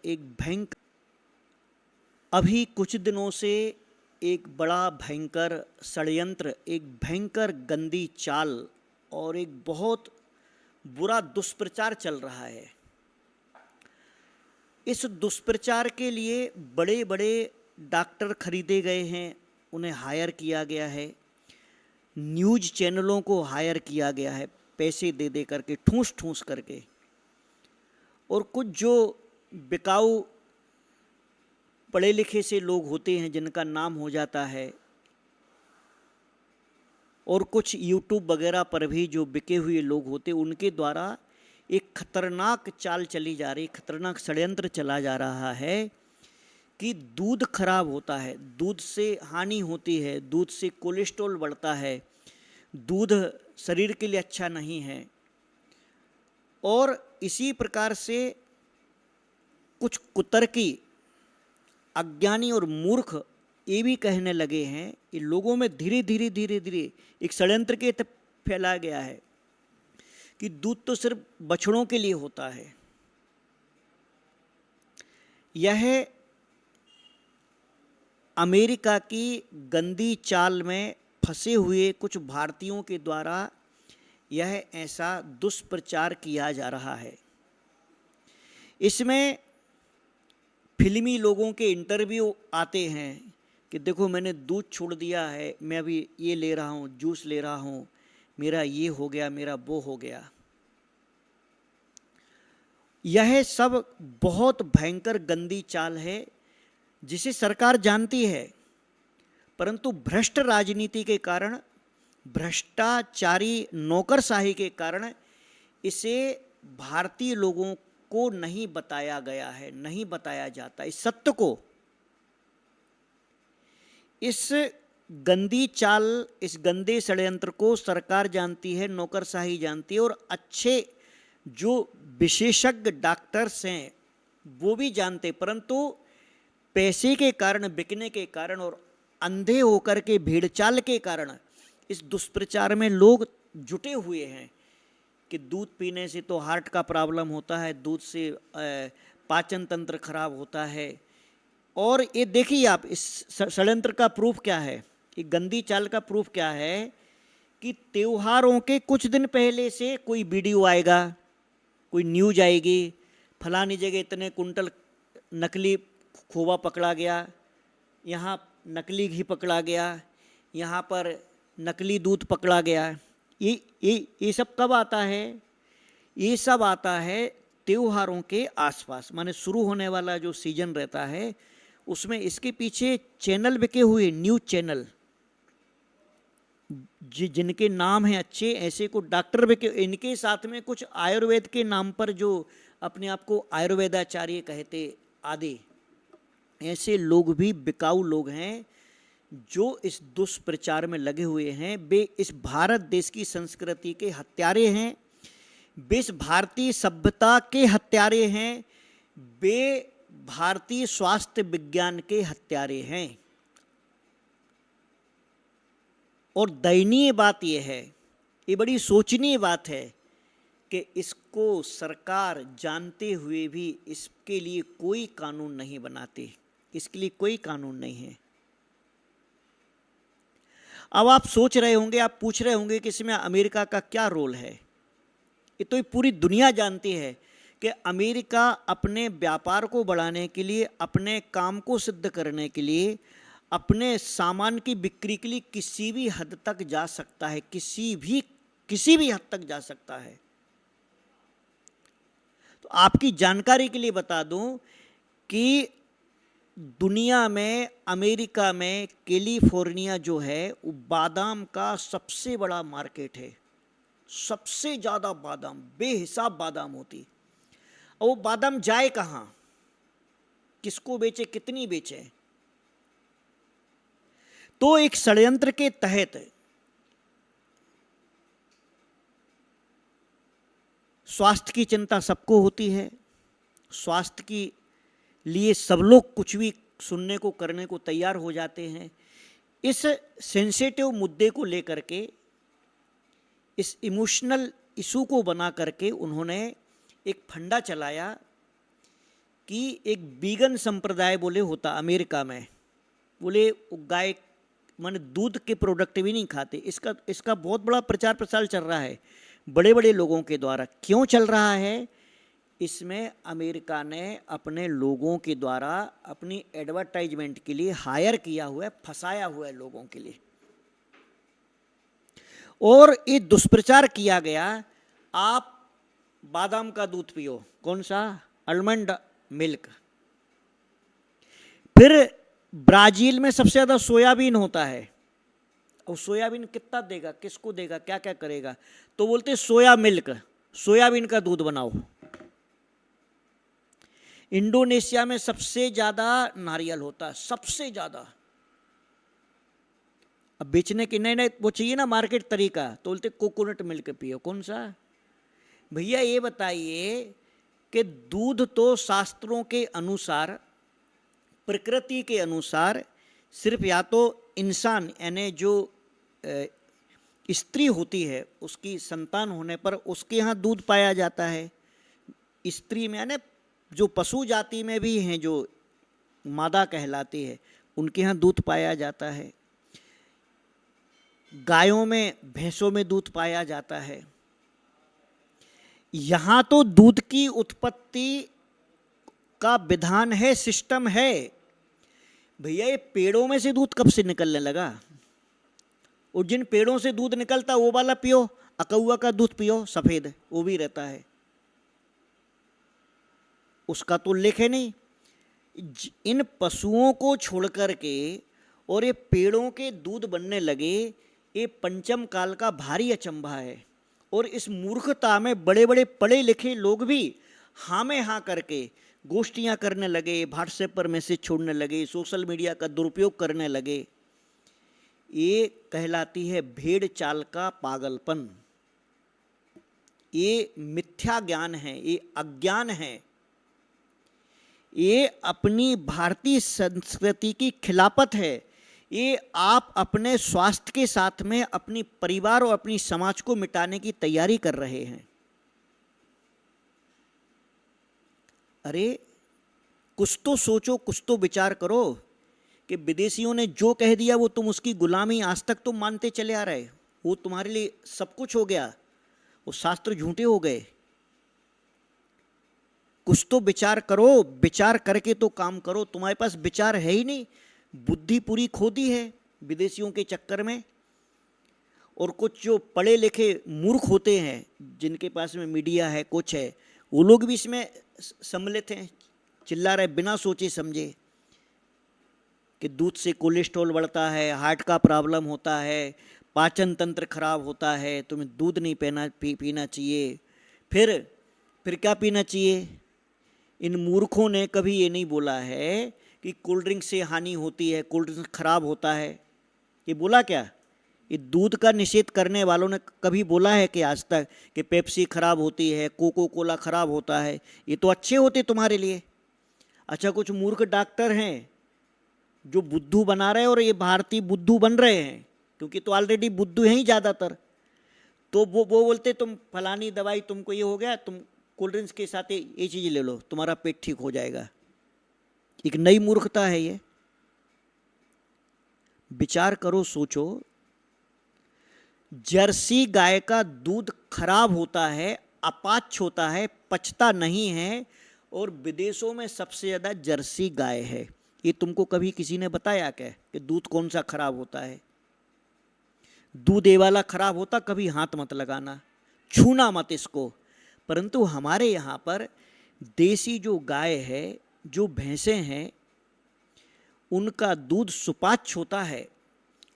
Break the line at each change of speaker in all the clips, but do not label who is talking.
एक भयंकर, अभी कुछ दिनों से एक बड़ा भयंकर षड्यंत्र, एक भयंकर गंदी चाल और एक बहुत बुरा दुष्प्रचार चल रहा है। इस दुष्प्रचार के लिए बड़े बड़े डॉक्टर खरीदे गए हैं, उन्हें हायर किया गया है, न्यूज़ चैनलों को हायर किया गया है पैसे दे दे करके, ठूस ठूस करके। और कुछ जो बिकाऊ पढ़े लिखे से लोग होते हैं जिनका नाम हो जाता है, और कुछ यूट्यूब वगैरह पर भी जो बिके हुए लोग होते हैं, उनके द्वारा एक खतरनाक चाल चली जा रही, खतरनाक षड्यंत्र चला जा रहा है कि दूध खराब होता है, दूध से हानि होती है, दूध से कोलेस्ट्रॉल बढ़ता है, दूध शरीर के लिए अच्छा नहीं है। और इसी प्रकार से कुछ कुतर्की, अज्ञानी और मूर्ख ये भी कहने लगे हैं कि लोगों में धीरे धीरे धीरे धीरे एक षड्यंत्र के तहत फैला गया है कि दूध तो सिर्फ बछड़ों के लिए होता है। यह अमेरिका की गंदी चाल में फंसे हुए कुछ भारतीयों के द्वारा यह ऐसा दुष्प्रचार किया जा रहा है। इसमें फिल्मी लोगों के इंटरव्यू आते हैं कि देखो मैंने दूध छोड़ दिया है, मैं अभी ये ले रहा हूँ, जूस ले रहा हूँ, मेरा ये हो गया, मेरा वो हो गया। यह सब बहुत भयंकर गंदी चाल है जिसे सरकार जानती है, परंतु भ्रष्ट राजनीति के कारण, भ्रष्टाचारी नौकरशाही के कारण इसे भारतीय लोगों को नहीं बताया गया है, नहीं बताया जाता इस सत्य को। इस गंदी चाल, इस गंदे षड्यंत्र को सरकार जानती है, नौकरशाही जानती है, और अच्छे जो विशेषज्ञ डॉक्टर्स हैं वो भी जानते, परंतु पैसे के कारण, बिकने के कारण और अंधे होकर के भीड़ चाल के कारण इस दुष्प्रचार में लोग जुटे हुए हैं कि दूध पीने से तो हार्ट का प्रॉब्लम होता है, दूध से पाचन तंत्र खराब होता है। और ये देखिए आप, इस षड्यंत्र का प्रूफ क्या है, ये गंदी चाल का प्रूफ क्या है कि त्योहारों के कुछ दिन पहले से कोई वीडियो आएगा, कोई न्यूज आएगी, फलानी जगह इतने कुंटल नकली खोवा पकड़ा गया, यहाँ नकली घी पकड़ा गया, यहाँ पर नकली दूध पकड़ा गया। ये सब कब आता है? ये सब आता है त्योहारों के आसपास, माने शुरू होने वाला जो सीजन रहता है उसमें इसके पीछे चैनल बिके हुए, न्यूज चैनल जिनके नाम हैं अच्छे, ऐसे को डॉक्टर बिके, इनके साथ में कुछ आयुर्वेद के नाम पर जो अपने आप को आयुर्वेदाचार्य कहते आदि, ऐसे लोग भी बिकाऊ लोग हैं जो इस दुष्प्रचार में लगे हुए हैं। वे इस भारत देश की संस्कृति के हत्यारे हैं, वे इस भारतीय सभ्यता के हत्यारे हैं, वे भारतीय स्वास्थ्य विज्ञान के हत्यारे हैं। और दयनीय बात यह है, ये बड़ी सोचनीय बात है कि इसको सरकार जानते हुए भी इसके लिए कोई कानून नहीं बनाती, इसके लिए कोई कानून नहीं है। अब आप सोच रहे होंगे, आप पूछ रहे होंगे कि इसमें अमेरिका का क्या रोल है। ये तो पूरी दुनिया जानती है कि अमेरिका अपने व्यापार को बढ़ाने के लिए, अपने काम को सिद्ध करने के लिए, अपने सामान की बिक्री के लिए किसी भी हद तक जा सकता है, किसी भी हद तक जा सकता है। तो आपकी जानकारी के लिए बता दूं कि दुनिया में, अमेरिका में कैलिफोर्निया जो है वो बादाम का सबसे बड़ा मार्केट है, सबसे ज़्यादा बादाम, बेहिसाब बादाम होती। और वो बादाम जाए कहाँ, किसको बेचे, कितनी बेचे? तो एक षड्यंत्र के तहत स्वास्थ्य की चिंता सबको होती है, स्वास्थ्य की लिए सब लोग कुछ भी सुनने को, करने को तैयार हो जाते हैं। इस सेंसिटिव मुद्दे को लेकर के, इस इमोशनल इशू को बना करके उन्होंने एक फंडा चलाया कि एक वीगन संप्रदाय बोले होता अमेरिका में, बोले वो गाय माने दूध के प्रोडक्ट भी नहीं खाते। इसका बहुत बड़ा प्रचार प्रसार चल रहा है बड़े बड़े लोगों के द्वारा। क्यों चल रहा है? इसमें अमेरिका ने अपने लोगों के द्वारा अपनी एडवर्टाइजमेंट के लिए हायर किया हुआ है, फंसाया हुआ है लोगों के लिए। और ये दुष्प्रचार किया गया, आप बादाम का दूध पियो, कौन सा? Almond milk. फिर ब्राजील में सबसे ज़्यादा सोयाबीन होता है, और सोयाबीन कितना देगा, किसको देगा, क्या क्या करेगा? तो बोलते सोया मिल्क, सोयाबीन का दूध बनाओ। इंडोनेशिया में सबसे ज़्यादा नारियल होता है, सबसे ज़्यादा। अब बेचने के नए नए वो चाहिए ना मार्केट तरीका, तो बोलते कोकोनट मिल्क पियो, कौन सा? भैया ये बताइए कि दूध तो शास्त्रों के अनुसार, प्रकृति के अनुसार सिर्फ या तो इंसान यानी जो स्त्री होती है उसकी संतान होने पर उसके यहाँ दूध पाया जाता है। स्त्री में यानी जो पशु जाति में भी हैं जो मादा कहलाती है उनके यहाँ दूध पाया जाता है। गायों में, भैंसों में दूध पाया जाता है। यहाँ तो दूध की उत्पत्ति का विधान है, सिस्टम है। भैया ये पेड़ों में से दूध कब से निकलने लगा? और जिन पेड़ों से दूध निकलता वो वाला पियो, अकौआ का दूध पियो, सफेद वो भी रहता है, उसका तो उल्लेख है नहीं। इन पशुओं को छोड़ करके और ये पेड़ों के दूध बनने लगे, ये पंचम काल का भारी अचंभा है। और इस मूर्खता में बड़े बड़े पढ़े लिखे लोग भी हाँ में हाँ करके गोष्ठियाँ करने लगे, व्हाट्सएप पर मैसेज छोड़ने लगे, सोशल मीडिया का दुरुपयोग करने लगे। ये कहलाती है भेड़ चाल का पागलपन। ये मिथ्या ज्ञान है, ये अज्ञान है, ये अपनी भारतीय संस्कृति की खिलाफत है। ये आप अपने स्वास्थ्य के साथ में अपनी परिवार और अपनी समाज को मिटाने की तैयारी कर रहे हैं। अरे कुछ तो सोचो, कुछ तो विचार करो कि विदेशियों ने जो कह दिया वो तुम उसकी गुलामी आज तक तुम मानते चले आ रहे, वो तुम्हारे लिए सब कुछ हो गया, वो शास्त्र झूठे हो गए। कुछ तो विचार करो, विचार करके तो काम करो। तुम्हारे पास विचार है ही नहीं, बुद्धि पूरी खो दी है विदेशियों के चक्कर में। और कुछ जो पढ़े लिखे मूर्ख होते हैं जिनके पास में मीडिया है, कुछ है, वो लोग भी इसमें सम्मिलित हैं, चिल्ला रहे बिना सोचे समझे कि दूध से कोलेस्ट्रॉल बढ़ता है, हार्ट का प्रॉब्लम होता है, पाचन तंत्र खराब होता है, तुम्हें दूध नहीं पीना चाहिए। फिर क्या पीना चाहिए? इन मूर्खों ने कभी ये नहीं बोला है कि कोल्ड ड्रिंक से हानि होती है, कोल्ड ड्रिंक खराब होता है। ये बोला क्या? ये दूध का निषेध करने वालों ने कभी बोला है कि आज तक कि पेप्सी खराब होती है, कोको कोला खराब होता है? ये तो अच्छे होते तुम्हारे लिए। अच्छा, कुछ मूर्ख डॉक्टर हैं जो बुद्धू बना रहे हैं और ये भारतीय बुद्धू बन रहे हैं, क्योंकि तो ऑलरेडी बुद्धू हैं ही ज़्यादातर। तो वो बोलते तुम फलानी दवाई तुमको ये हो गया, तुम कोल्ड ड्रिंक्स के साथ ये चीज़ ले लो, तुम्हारा पेट ठीक हो जाएगा। एक नई मूर्खता है ये। विचार करो, सोचो। जर्सी गाय का दूध खराब होता है, अपाच्य होता है, पचता नहीं है, और विदेशों में सबसे ज़्यादा जर्सी गाय है। ये तुमको कभी किसी ने बताया क्या कि दूध कौन सा खराब होता है? दूध ये वाला खराब होता, कभी हाथ मत लगाना, छूना मत इसको। परंतु हमारे यहाँ पर देसी जो गाय है, जो भैंसें हैं, उनका दूध सुपाच्य होता है,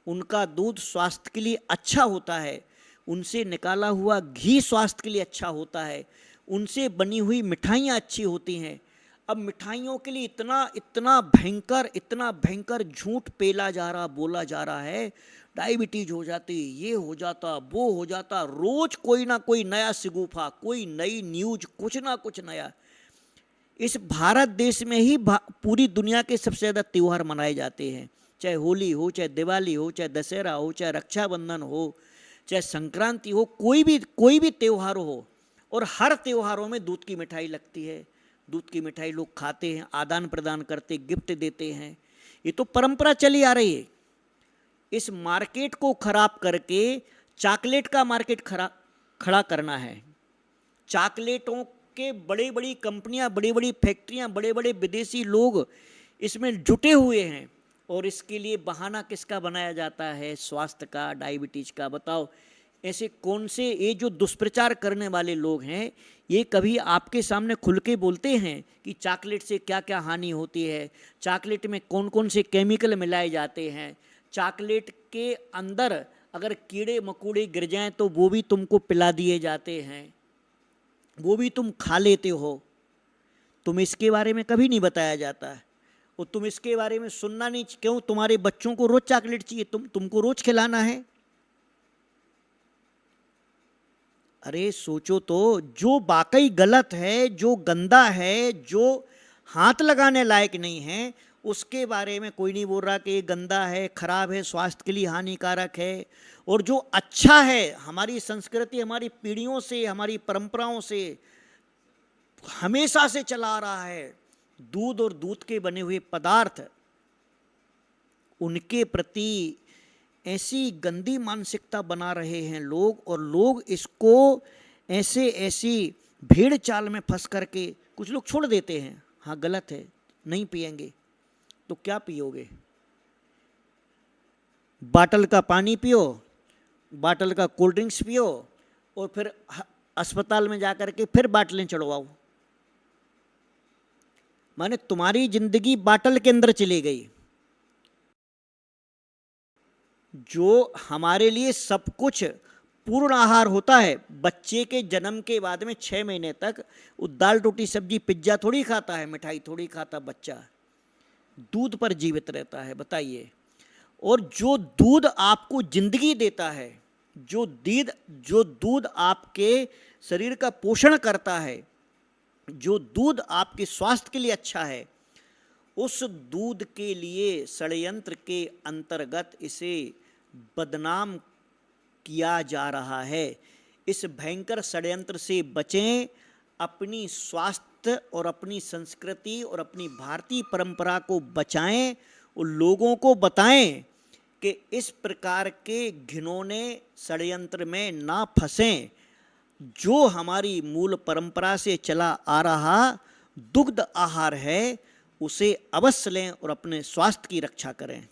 उनका दूध स्वास्थ्य के लिए अच्छा होता है, उनसे निकाला हुआ घी स्वास्थ्य के लिए अच्छा होता है, उनसे बनी हुई मिठाइयाँ अच्छी होती हैं। अब मिठाइयों के लिए इतना भयंकर झूठ पेला जा रहा, बोला जा रहा है, डायबिटीज हो जाती, ये हो जाता, वो हो जाता, रोज कोई ना कोई नया सिगूफा, कोई नई न्यूज, कुछ ना कुछ नया। इस भारत देश में ही पूरी दुनिया के सबसे ज़्यादा त्यौहार मनाए जाते हैं, चाहे होली हो, चाहे दिवाली हो, चाहे दशहरा हो, चाहे रक्षाबंधन हो, चाहे संक्रांति हो, कोई भी त्यौहार हो, और हर त्योहारों में दूध की मिठाई लगती है। दूध की मिठाई लोग खाते हैं, आदान प्रदान करते, गिफ्ट देते हैं। ये तो परंपरा चली आ रही है। इस मार्केट को खराब करके चॉकलेट का मार्केट खड़ा करना है। चॉकलेटों के बड़ी बड़ी कंपनियां, बड़ी बड़ी फैक्ट्रियां, बड़े बड़े विदेशी लोग इसमें जुटे हुए हैं, और इसके लिए बहाना किसका बनाया जाता है? स्वास्थ्य का, डायबिटीज का। बताओ, ऐसे कौन से ये जो दुष्प्रचार करने वाले लोग हैं, ये कभी आपके सामने खुल के बोलते हैं कि चॉकलेट से क्या क्या हानि होती है, चॉकलेट में कौन कौन से केमिकल मिलाए जाते हैं, चॉकलेट के अंदर अगर कीड़े मकोड़े गिर जाएं तो वो भी तुमको पिला दिए जाते हैं, वो भी तुम खा लेते हो। तुम इसके बारे में कभी नहीं बताया जाता है, और तुम इसके बारे में सुनना नहीं। क्यों? तुम्हारे बच्चों को रोज चॉकलेट चाहिए, तुमको रोज खिलाना है। अरे सोचो तो, जो वाकई गलत है, जो गंदा है, जो हाथ लगाने लायक नहीं है, उसके बारे में कोई नहीं बोल रहा कि ये गंदा है, खराब है, स्वास्थ्य के लिए हानिकारक है। और जो अच्छा है, हमारी संस्कृति हमारी पीढ़ियों से, हमारी परंपराओं से हमेशा से चला आ रहा है, दूध और दूध के बने हुए पदार्थ, उनके प्रति ऐसी गंदी मानसिकता बना रहे हैं लोग। और लोग इसको ऐसी भेड़ चाल में फंस करके कुछ लोग छोड़ देते हैं। हाँ गलत है, नहीं पिएंगे तो क्या पियोगे? बाटल का पानी पियो, बाटल का कोल्ड ड्रिंक्स पियो, और फिर अस्पताल में जाकर के फिर बाटलें चढ़वाओ। माने तुम्हारी जिंदगी बाटल के अंदर चली गई। जो हमारे लिए सब कुछ पूर्ण आहार होता है, बच्चे के जन्म के बाद में 6 महीने तक वो दाल रोटी सब्जी पिज्जा थोड़ी खाता है, मिठाई थोड़ी खाता बच्चा, दूध पर जीवित रहता है। बताइए। और जो दूध आपको जिंदगी देता है, जो दूध आपके शरीर का पोषण करता है, जो दूध आपके स्वास्थ्य के लिए अच्छा है, उस दूध के लिए षड्यंत्र के अंतर्गत इसे बदनाम किया जा रहा है। इस भयंकर षड्यंत्र से बचें, अपनी स्वास्थ्य और अपनी संस्कृति और अपनी भारतीय परंपरा को बचाएं, और लोगों को बताएं कि इस प्रकार के घिनौने षड्यंत्र में ना फंसें। जो हमारी मूल परंपरा से चला आ रहा दुग्ध आहार है, उसे अवश्य लें और अपने स्वास्थ्य की रक्षा करें।